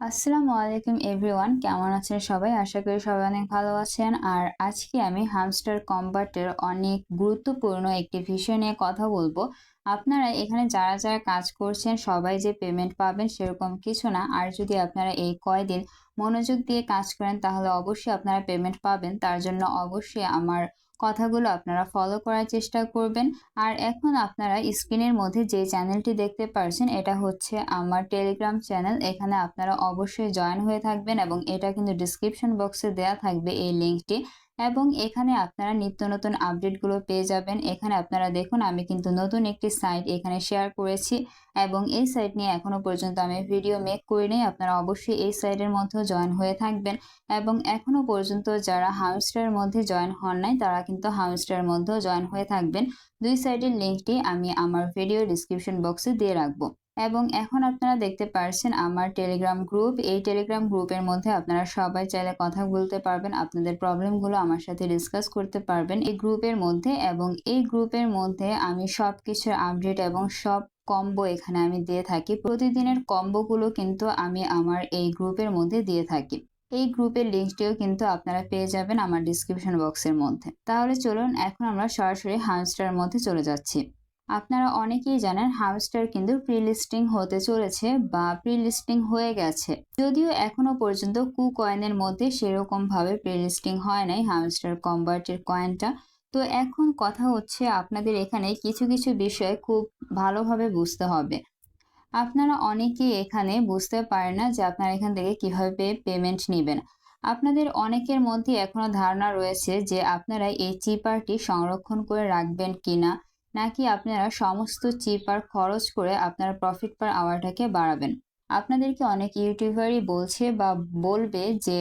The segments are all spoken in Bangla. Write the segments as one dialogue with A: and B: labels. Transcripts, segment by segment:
A: আসসালামু আলাইকুম এভরিওয়ান, কেমন আছেন সবাই? আশা করি সবাই অনেক ভালো আছেন। আর আজকে আমি হামস্টার কম্বাটের অনেক গুরুত্বপূর্ণ একটি বিষয় নিয়ে কথা বলবো। আপনারা এখানে যারা যারা কাজ করছেন সবাই যে পেমেন্ট পাবেন সেরকম কিছু না। আর যদি আপনারা এই কয়দিন মনোযোগ দিয়ে কাজ করেন তাহলে অবশ্যই আপনারা পেমেন্ট পাবেন। তার জন্য অবশ্যই আমার কথাগুলো আপনারা ফলো করার চেষ্টা করবেন। আর এখন আপনারা স্ক্রিনের মধ্যে যে চ্যানেলটি দেখতে পারছেন এটা হচ্ছে আমার টেলিগ্রাম চ্যানেল। এখানে আপনারা অবশ্যই জয়েন হয়ে থাকবেন এবং এটা কিন্তু ডিসক্রিপশন বক্সে দেয়া থাকবে এই লিঙ্কটি। এবং এখানে আপনারা নিত্য নতুন আপডেটগুলো পেয়ে যাবেন। এখানে আপনারা দেখুন আমি কিন্তু নতুন একটি সাইট এখানে শেয়ার করেছি এবং এই সাইট নিয়ে এখনো পর্যন্ত আমি ভিডিও মেক করিনি। আপনারা অবশ্যই এই সাইটের মধ্যেও জয়েন হয়ে থাকবেন এবং এখনো পর্যন্ত যারা হামস্টারের মধ্যে জয়েন হন নাই তারা কিন্তু হামস্টারের মধ্যেও জয়েন হয়ে থাকবেন। দুই সাইটের লিঙ্কটি আমি আমার ভিডিও ডিসক্রিপশন বক্সে দিয়ে রাখবো। এবং এখন আপনারা দেখতে পারছেন আমার টেলিগ্রাম গ্রুপ। এই টেলিগ্রাম গ্রুপের মধ্যে আপনারা সবাই চাইলে কথা বলতে পারবেন, আপনাদের প্রবলেমগুলো আমার সাথে ডিসকাস করতে পারবেন এই গ্রুপের মধ্যে। এবং এই গ্রুপের মধ্যে আমি সব কিছুর আপডেট এবং সব কম্বো এখানে আমি দিয়ে থাকি। প্রতিদিনের কম্বোগুলো কিন্তু আমি আমার এই গ্রুপের মধ্যে দিয়ে থাকি। এই গ্রুপের লিঙ্কটিও কিন্তু আপনারা পেয়ে যাবেন আমার ডিসক্রিপশন বক্সের মধ্যে। তাহলে চলুন এখন আমরা সরাসরি হামস্টারের মধ্যে চলে যাচ্ছি। আপনারা অনেকেই জানেন হামস্টার কিন্তু প্রি লিস্টিং হতে চলেছে বা প্রি লিস্টিং হয়ে গেছে, যদিও এখনো পর্যন্ত কয়েনের মধ্যে সেরকম ভাবে প্রি লিস্টিং হয় নাই হামস্টার কম্বার্টের কয়েনটা। তো এখন কথা হচ্ছে আপনাদের এখানে কিছু কিছু বিষয় খুব ভালোভাবে বুঝতে হবে। আপনারা অনেকেই এখানে বুঝতে পারেন না যে আপনারা এখান থেকে কিভাবে পেমেন্ট নেবেন। আপনাদের অনেকের মধ্যে এখনো ধারণা রয়েছে যে আপনারা এই চিপারটি সংরক্ষণ করে রাখবেন কিনা, নাকি আপনারা সমস্ত চিপার খরচ করে আপনার প্রফিট পার আওয়ারটাকে বাড়াবেন। আপনাদেরকে অনেক ইউটিউবারই বলছে বা বলবে যে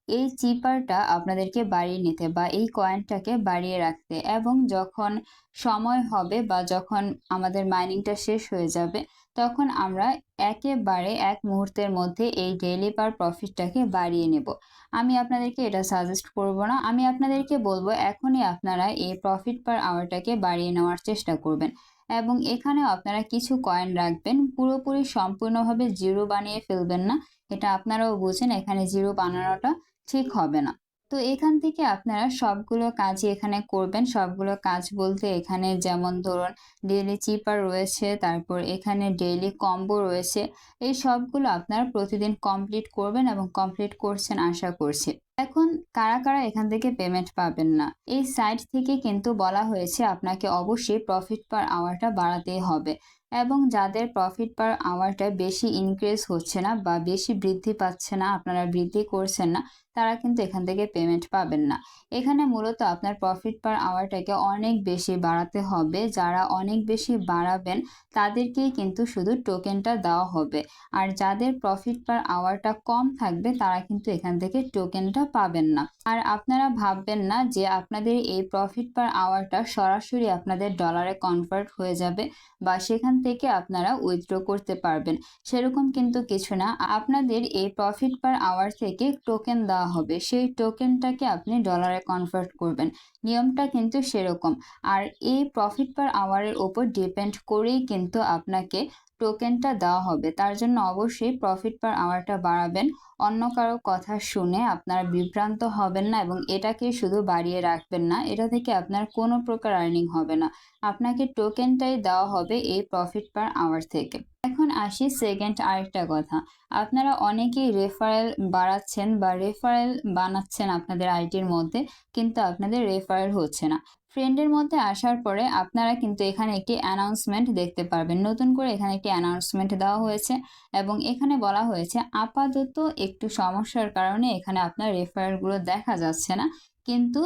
A: এই চিপারটা আপনাদেরকে বাড়িয়ে নিতে বা এই কয়েনটাকে বাড়িয়ে রাখতে, এবং যখন সময় হবে বা যখন আমাদের মাইনিংটা শেষ হয়ে যাবে তখন আমরা একেবারে এক মুহূর্তের মধ্যে এই ডেইলি পার প্রফিটটাকে বাড়িয়ে নেব। আমি আপনাদেরকে এটা সাজেস্ট করব না, আমি আপনাদেরকে বলবো এখনই আপনারা এই প্রফিট পার আওয়ারটাকে বাড়িয়ে নেওয়ার চেষ্টা করবেন। এবং এখানেও আপনারা কিছু কয়েন রাখবেন, পুরোপুরি সম্পূর্ণভাবে জিরো বানিয়ে ফেলবেন না। এটা আপনারাও বুঝেন এখানে জিরো বানানোটা ঠিক হবে না। তো এখান থেকে আপনারা সবগুলো কাজই এখানে করবেন। সবগুলো কাজ বলতে এখানে যেমন ধরুন ডেইলি চিপার রয়েছে, তারপর এখানে ডেইলি কম্বো রয়েছে। এই সবগুলো আপনারা প্রতিদিন কমপ্লিট করবেন এবং কমপ্লিট করছেন আশা করছি। এখন কারা কারা এখান থেকে পেমেন্ট পাবেন না, এই সাইট থেকে কিন্তু বলা হয়েছে আপনাকে অবশ্যই প্রফিট পার আওয়ারটা বাড়াতেই হবে। এবং যাদের প্রফিট পার আওয়ারটা বেশি ইনক্রিজ হচ্ছে না বা বেশি বৃদ্ধি পাচ্ছে না, আপনারা বৃদ্ধি করছেন না, তারা কিন্তু এখান থেকে পেমেন্ট পাবেন না। এখানে মূলত আপনার প্রফিট পার আওয়ারটাকে অনেক বেশি বাড়াতে হবে। যারা অনেক বেশি বাড়াবেন তাদেরকেই কিন্তু শুধু টোকেনটা দেওয়া হবে। আর যাদের প্রফিট পার আওয়ারটা কম থাকবে তারা কিন্তু এখান থেকে টোকেনটা পাবেন না। আর আপনারা ভাববেন না যে আপনাদের এই প্রফিট পার আওয়ারটা সরাসরি আপনাদের ডলারে কনভার্ট হয়ে যাবে বা সেখান থেকে আপনারা উইথড্র করতে পারবেন, সেরকম কিন্তু কিছু না। আপনাদের এই প্রফিট পার আওয়ার থেকে টোকেন দেওয়া হবে, সেই টোকেনটাকে আপনি ডলারে কনভার্ট করবেন। নিয়মটা কিন্তু সেরকম। আর এই প্রফিট পার আওয়ারের উপর ডিপেন্ড করেই কিন্তু আপনাকে টোকেনটা দেওয়া হবে। তার জন্য অবশ্যই প্রফিট পার আওয়ারটা বাড়াবেন। অন্য কারো কথা শুনে আপনারা বিভ্রান্ত হবেন না এবং এটাকে শুধু বাড়িয়ে রাখবেন না, এটা থেকে আপনার কোনো প্রকার আর্নিং হবে না। আপনাকে টোকেনটাই দেওয়া হবে এই প্রফিট পার আওয়ার থেকে। এখন আসি সেকেন্ড আরেকটা কথা। আপনারা অনেকেই রেফারেল বাড়াচ্ছেন বা রেফারেল বানাচ্ছেন আপনাদের আইটির মধ্যে, কিন্তু আপনাদের রেফারেল হচ্ছে না। ফ্রেন্ডের মধ্যে আসার পরে আপনারা কিন্তু এখানে একটি অ্যানাউন্সমেন্ট দেখতে পারবেন। নতুন করে এখানে একটি অ্যানাউন্সমেন্ট দেওয়া হয়েছে এবং এখানে বলা হয়েছে আপাতত একটু সমস্যার কারণে এখানে আপনার রেফারেলগুলো দেখা যাচ্ছে না, কিন্তু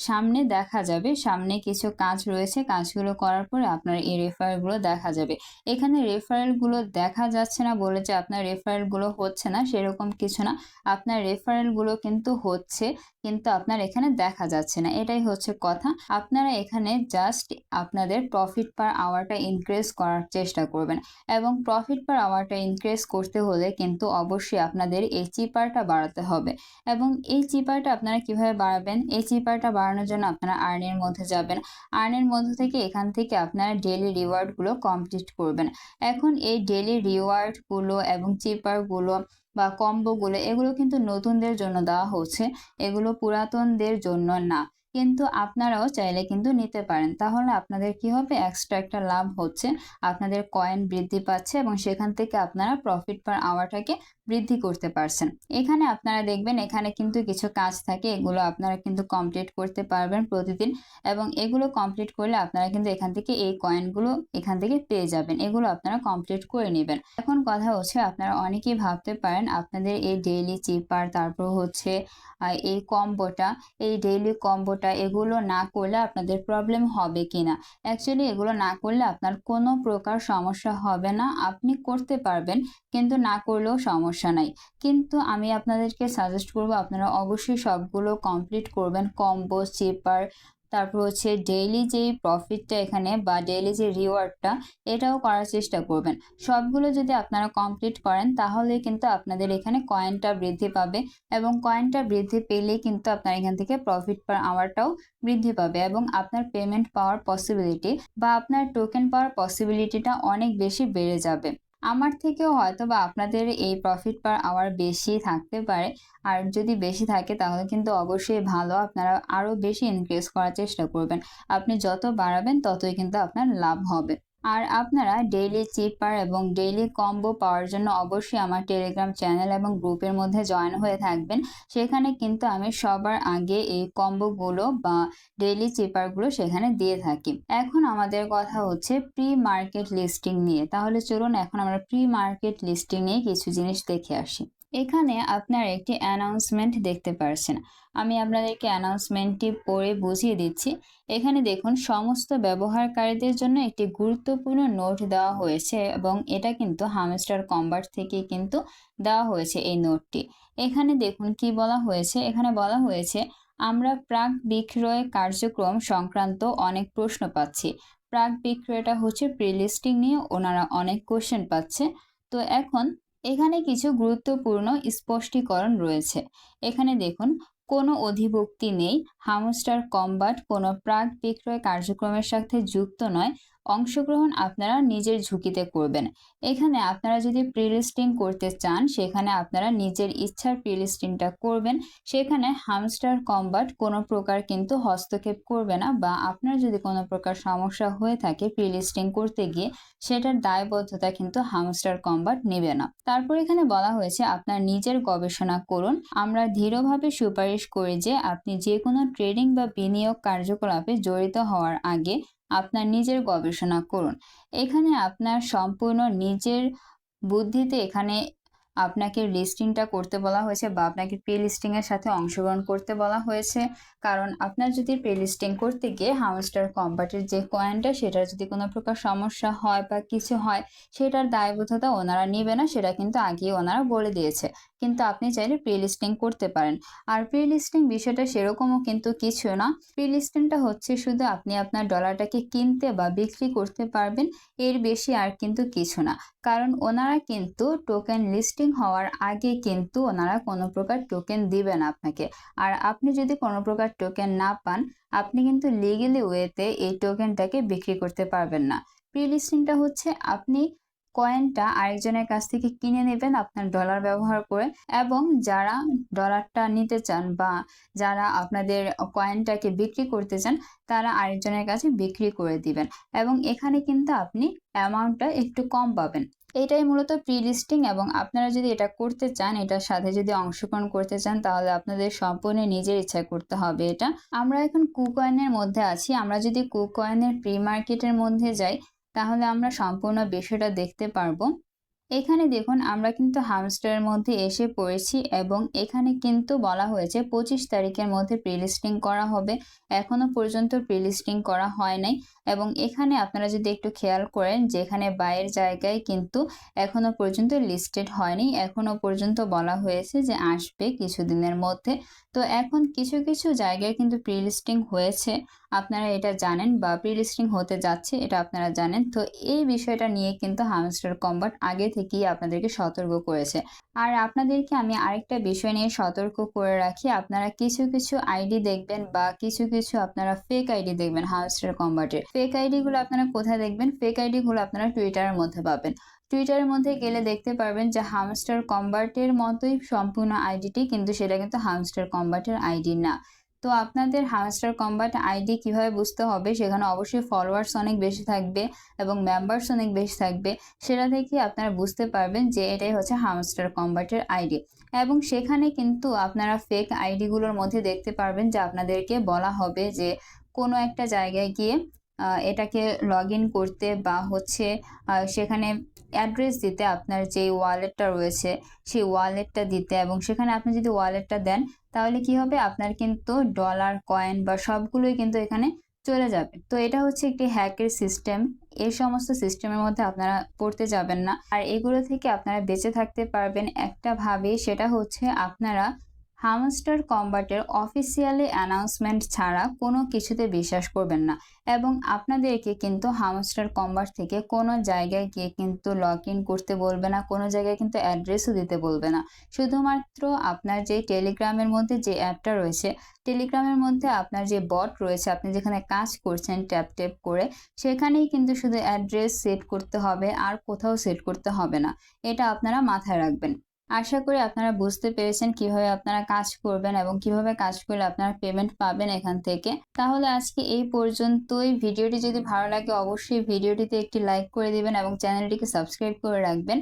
A: সামনে দেখা যাবে। সামনে কিছু কাজ রয়েছে, কাজগুলো করার পরে আপনার এই রেফারেলগুলো দেখা যাবে। এখানে রেফারেলগুলো দেখা যাচ্ছে না বলে যে আপনার রেফারেলগুলো হচ্ছে না সেরকম কিছু না। আপনার রেফারেলগুলো কিন্তু হচ্ছে, কিন্তু আপনার এখানে দেখা যাচ্ছে না, এটাই হচ্ছে কথা। আপনারা এখানে জাস্ট আপনাদের প্রফিট পার আওয়ারটা ইনক্রিজ করার চেষ্টা করবেন এবং প্রফিট পার আওয়ারটা ইনক্রিজ করতে হলে কিন্তু অবশ্যই আপনাদের এই চিপারটা বাড়াতে হবে। এবং এই চিপারটা আপনারা কিভাবে বাড়াবেন? এই চিপারটা বাড়ানোর জন্য আপনারা আর্নের মধ্যে যাবেন। আর্নের মধ্যে থেকে এখান থেকে আপনারা ডেইলি রিওয়ার্ডগুলো কমপ্লিট করবেন। এখন এই ডেইলি রিওয়ার্ডগুলো এবং চিপারগুলো বা কম্বোগুলো এগুলো কিন্তু নতুনদের জন্য দেওয়া হচ্ছে, এগুলো পুরাতনদের জন্য না। কিন্তু আপনারাও চাইলে কিন্তু নিতে পারেন, তাহলে আপনাদের কি হবে, এক্সট্রা একটা লাভ হচ্ছে, আপনাদের কয়েন বৃদ্ধি পাচ্ছে এবং সেখান থেকে আপনারা প্রফিট পার আওয়ারটাকে বৃদ্ধি করতে পারছেন। এখানে আপনারা দেখবেন এখানে কিন্তু কিছু কাজ থাকে, এগুলো আপনারা কিন্তু কমপ্লিট করতে পারবেন প্রতিদিন, এবং এগুলো কমপ্লিট করলে আপনারা কিন্তু এখান থেকে এই কয়েনগুলো এখান থেকে পেয়ে যাবেন, এগুলো আপনারা কমপ্লিট করে নেবেন। এখন কথা হচ্ছে, আপনারা অনেকেই ভাবতে পারেন আপনাদের এই ডেইলি চিপার, তারপর হচ্ছে এই কম্বোটা, এই ডেইলি কম্বোটা এগুলো না করলে আপনাদের প্রবলেম হবে কিনা। অ্যাকচুয়ালি এগুলো না করলে আপনার কোনো প্রকার সমস্যা হবে না, আপনি করতে পারবেন, কিন্তু না করলেও সমস্যা নাই। কিন্তু আমি আপনাদেরকে সাজেস্ট করব আপনারা অবশ্যই সবগুলো কমপ্লিট করবেন, কম্বো, চিপার, তারপর হচ্ছে ডেইলি যেই প্রফিটটা এখানে বা ডেইলি যে রিওয়ার্ডটা, এটাও করার চেষ্টা করবেন। সবগুলো যদি আপনারা কমপ্লিট করেন তাহলে কিন্তু আপনাদের এখানে কয়েনটা বৃদ্ধি পাবে, এবং কয়েনটা বৃদ্ধি পেলেই কিন্তু আপনার এখান থেকে প্রফিট পার আওয়ারটাও বৃদ্ধি পাবে, এবং আপনার পেমেন্ট পাওয়ার পসিবিলিটি বা আপনার টোকেন পাওয়ার পসিবিলিটিটা অনেক বেশি বেড়ে যাবে। আমার থেকেও হয়তো বা আপনাদের এই প্রফিট পার আওয়ার বেশি থাকতে পারে, আর যদি বেশি থাকে তাহলে কিন্তু অবশ্যই ভালো, আপনারা আরো বেশি ইনক্রিজ করার চেষ্টা করবেন। আপনি যত বাড়াবেন ততই কিন্তু আপনার লাভ হবে। আর আপনারা ডেইলি চিপার এবং ডেইলি কম্বো পাওয়ার জন্য অবশ্যই আমার টেলিগ্রাম চ্যানেল এবং গ্রুপের মধ্যে জয়েন হয়ে থাকবেন। সেখানে কিন্তু আমি সবার আগে এই কম্বোগুলো বা ডেইলি চিপারগুলো সেখানে দিয়ে থাকি। এখন আমাদের কথা হচ্ছে প্রি মার্কেট লিস্টিং নিয়ে। তাহলে চলুন এখন আমরা প্রি মার্কেট লিস্টিং নিয়ে কিছু জিনিস দেখে আসি। এখানে আপনার একটি অ্যানাউন্সমেন্ট দেখতে পারছেন, আমি আপনাদেরকে অ্যানাউন্সমেন্টটি পড়ে বুঝিয়ে দিচ্ছি। এখানে দেখুন, সমস্ত ব্যবহারকারীদের জন্য একটি গুরুত্বপূর্ণ নোট দেওয়া হয়েছে, এবং এটা কিন্তু হামস্টার কম্বাট থেকে কিন্তু দেওয়া হয়েছে এই নোটটি। এখানে দেখুন কি বলা হয়েছে, এখানে বলা হয়েছে আমরা প্রাক বিক্রয় কার্যক্রম সংক্রান্ত অনেক প্রশ্ন পাচ্ছি। প্রাক বিক্রয়টা হচ্ছে প্রি লিস্টিং নিয়ে ওনারা অনেক কোশ্চেন পাচ্ছে। তো এখন এখানে কিছু গুরুত্বপূর্ণ স্পষ্টীকরণ রয়েছে। এখানে দেখুন, কোনো অধিভুক্তি নেই, হামস্টার কম্বাট কোনো প্রাক বিক্রয় কার্যক্রমের সাথে যুক্ত নয়, অংশগ্রহণ আপনারা নিজের ঝুঁকিতে করবেন। এখানে আপনারা যদি প্রিলিস্টিং করতে চান সেখানে আপনারা নিজের ইচ্ছার প্রিলিস্টিংটা করবেন, সেখানে হামস্টার কম্বাট কোনো প্রকার কিন্তু হস্তক্ষেপ করবে না, বা আপনার যদি কোনো প্রকার সমস্যা হয়ে থাকে প্রিলিস্টিং করতে গিয়ে সেটার দায়বদ্ধতা কিন্তু হামস্টার কম্বাট নেবে না। তারপর এখানে বলা হয়েছে আপনার নিজের গবেষণা করুন, আমরা দৃঢ়ভাবে সুপারিশ করি যে আপনি যে কোনো ট্রেডিং বা বিনিয়োগ কার্যকলাপে জড়িত হওয়ার আগে আপনার নিজের গবেষণা করুন। এখানে আপনার সম্পূর্ণ নিজের বুদ্ধিতে এখানে আপনাকে লিস্টিংটা করতে বলা হয়েছে, বা আপনাকে প্রি লিস্টিং এর সাথে অংশগ্রহণ করতে বলা হয়েছে। কারণ আপনার যদি প্রি লিস্টিং করতে গিয়ে হামস্টার কম্বাটের যে কয়েনটা সেটার যদি কোনো প্রকার সমস্যা হয় বা কিছু হয়, সেটার দায়বদ্ধতা ওনারা নেবে না, সেটা কিন্তু আগেই ওনারা বলে দিয়েছে। কিন্তু আপনি চাইলে প্রি লিস্টিং করতে পারেন। আর প্রি লিস্টিং বিষয়টা সেরকমও কিন্তু কিছু না, প্রি লিস্টিংটা হচ্ছে শুধু আপনি আপনার ডলারটাকে কিনতে বা বিক্রি করতে পারবেন, এর বেশি আর কিন্তু কিছু না। কারণ ওনারা কিন্তু টোকেন লিস্টিং হওয়ার আগে কিন্তু ওনারা কোনো প্রকার টোকেন দিবে না আপনাকে। আর আপনি যদি কোনো প্রকার টোকেন না পান, আপনি কিন্তু লিগ্যালি ওয়েতে এই টোকেনটাকে বিক্রি করতে পারবেন না। প্রি লিস্টিংটা হচ্ছে আপনি কয়েনটা আরেকজনের কাছ থেকে কিনে নেবেন আপনার ডলার ব্যবহার করে, এবং যারা ডলারটা নিতে চান বা যারা আপনাদের কয়েনটাকে বিক্রি করতে চান তারা আরেকজনের কাছে বিক্রি করে দিবেন, এবং এখানে কিন্তু আপনি অ্যামাউন্টটা একটু কম পাবেন। এটাই মূলত প্রি লিস্টিং, এবং আপনারা যদি এটা করতে চান, এটার সাথে যদি অংশগ্রহণ করতে চান, তাহলে আপনাদের সম্পূর্ণ নিজের ইচ্ছা করতে হবে এটা। আমরা এখন কুকয়েনের মধ্যে আছি, আমরা যদি কুকয়েনের প্রি মার্কেটের মধ্যে যাই তাহলে আমরা সম্পূর্ণ বিষয়টা দেখতে পারবো। এখানে দেখুন, আমরা কিন্তু হামস্টারের মধ্যে এসে পড়েছি, এবং এখানে কিন্তু বলা হয়েছে 25 তারিখের মধ্যে প্রিলিস্টিং করা হবে। এখনো পর্যন্ত প্রিলিস্টিং করা হয় নাই, এবং এখানে আপনারা যদি একটু খেয়াল করেন যেখানে বাইরের জায়গায় কিন্তু এখনো পর্যন্ত লিস্টেড হয়নি, এখনো পর্যন্ত বলা হয়েছে যে আসবে কিছুদিনের মধ্যে। তো এখন কিছু কিছু জায়গায় কিন্তু প্রিলিস্টিং হয়েছে, আপনারা এটা জানেন, বা প্রিলিস্টিং হতে যাচ্ছে এটা আপনারা জানেন। তো এই বিষয়টা নিয়ে কিন্তু হামস্টার কম্বাট আগে থেকেই আপনাদেরকে সতর্ক করেছে। আর আপনাদেরকে আমি আরেকটা বিষয় নিয়ে সতর্ক করে রাখি, আপনারা কিছু কিছু আইডি দেখবেন বা কিছু কিছু আপনারা ফেক আইডি দেখবেন হামস্টার কম্বাটের। ফেক আইডি গুলো আপনারা কোথায় দেখবেন? ফেক আইডি গুলো আপনারা টুইটারের মধ্যে পাবেন। টুইটারের মধ্যে গেলে দেখতে পারবেন যে হামস্টার কম্বাটের মতোই সম্পূর্ণ আইডিটি, কিন্তু সেটা কিন্তু হামস্টার কম্বাটের আইডি না। তো আপনাদের হামস্টার কম্বাট আইডি কিভাবে বুঝতে হবে, সেখানে অবশ্যই ফলোয়ার্স অনেক বেশি থাকবে এবং মেম্বার্স অনেক বেশি থাকবে, সেটা থেকে আপনারা বুঝতে পারবেন যে এটাই হচ্ছে হামস্টার কম্বাটের আইডি। এবং সেখানে কিন্তু আপনারা ফেক আইডিগুলোর মধ্যে দেখতে পারবেন যে আপনাদেরকে বলা হবে যে কোনো একটা জায়গায় গিয়ে এটাকে লগ ইন করতে বা হচ্ছে সেখানে অ্যাড্রেস দিতে, আপনার যে ওয়ালেটটা রয়েছে সেই ওয়ালেটটা দিতে, এবং সেখানে আপনি যদি ওয়ালেটটা দেন তাহলে কি হবে, আপনার কিন্তু ডলার কয়েন বা সবগুলোই কিন্তু এখানে চলে যাবে। তো এটা হচ্ছে একটি হ্যাকের সিস্টেম। এই সমস্ত সিস্টেমের মধ্যে আপনারা পড়তে যাবেন না। আর এগুলো থেকে আপনারা বেঁচে থাকতে পারবেন একটা ভাবে, সেটা হচ্ছে আপনারা হামস্টার কম্বাটের অফিসিয়ালি অ্যানাউন্সমেন্ট ছাড়া কোনো কিছুতে বিশ্বাস করবেন না। এবং আপনাদেরকে কিন্তু হামস্টার কম্বাট থেকে কোনো জায়গায় গিয়ে কিন্তু লগ ইন করতে বলবে না, কোনো জায়গায় কিন্তু অ্যাড্রেসও দিতে বলবে না। শুধুমাত্র আপনার যে টেলিগ্রামের মধ্যে যে অ্যাপটা রয়েছে, টেলিগ্রামের মধ্যে আপনার যে বট রয়েছে, আপনি যেখানে কাজ করছেন ট্যাপ ট্যাপ করে, সেখানেই কিন্তু শুধু অ্যাড্রেস সেট করতে হবে, আর কোথাও সেট করতে হবে না। এটা আপনারা মাথায় রাখবেন। আশা করি আপনারা বুঝতে পেরেছেন কিভাবে আপনারা কাজ করবেন এবং কিভাবে কাজ করলে আপনারা পেমেন্ট পাবেন এখান থেকে। তাহলে আজকে এই পর্যন্তই। ভিডিওটি যদি ভালো লাগে অবশ্যই ভিডিওটিতে একটি লাইক করে দিবেন এবং চ্যানেলটিকে সাবস্ক্রাইব করে রাখবেন।